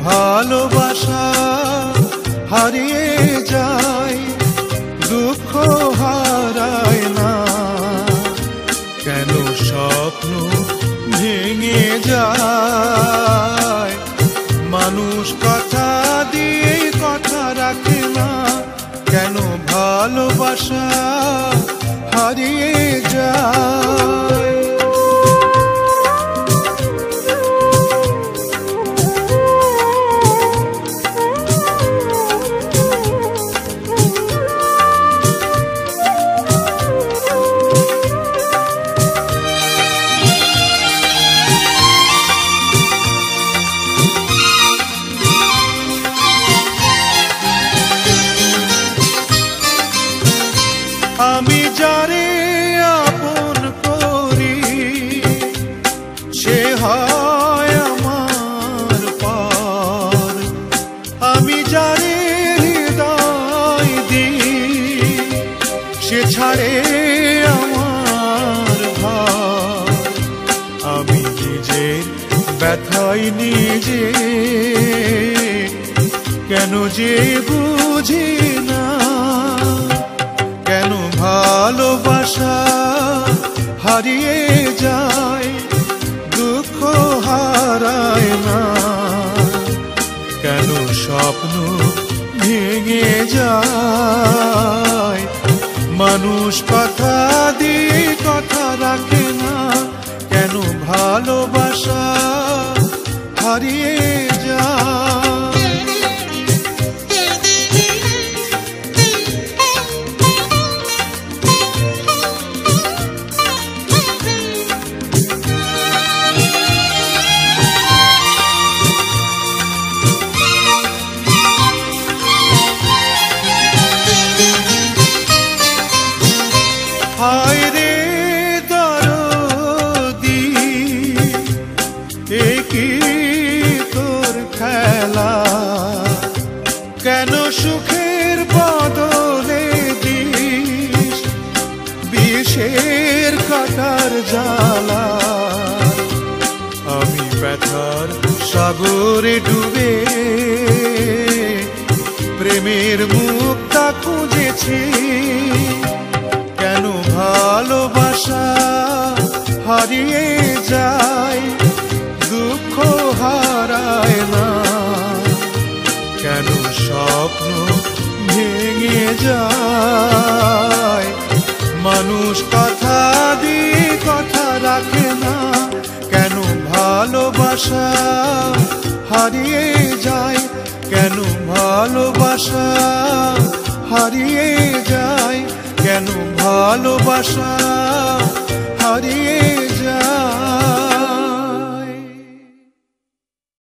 ভালোবাসা হারিয়ে যায়, দুঃখ হারায় না, কেন স্বপ্ন ভেঙে যায়। মানুষ কথা দিয়ে কথা রাখে না, কেন ভালোবাসা হারিয়ে যায়। আমি যারে আপন করি সে হয় আমার পর, আমি যারে হৃদয় দিই সে ছাড়ে আমার ঘর। আমি নিজের ব্যথায় নিজে কেন যে বুঝি না, কেন ভালোবাসা হারিয়ে যায়, দুঃখ হারায় না, কেন স্বপ্ন ভেঙে যায়। মানুষ কথা দিয়ে কথা রাখে না, কেন ভালোবাসা হারিয়ে যায়। হায় রে দরদি এ কি তোর খেলা, কেন সুখের বদলে দিস বিষের কাটার জ্বালা। আমি ব্যথার সাগরে ডুবে প্রেমের মুক্তা খুঁজেছি, কেন ভালোবাসা হারিয়ে যায়, দুঃখ হারায় না, কেন স্বপ্ন ভেঙে যায়। মানুষ কথা দিয়ে কথা রাখে না, কেন ভালোবাসা হারিয়ে যায়, কেন ভালোবাসা হারিয়ে যায়, কেন ভালোবাসা হারিয়ে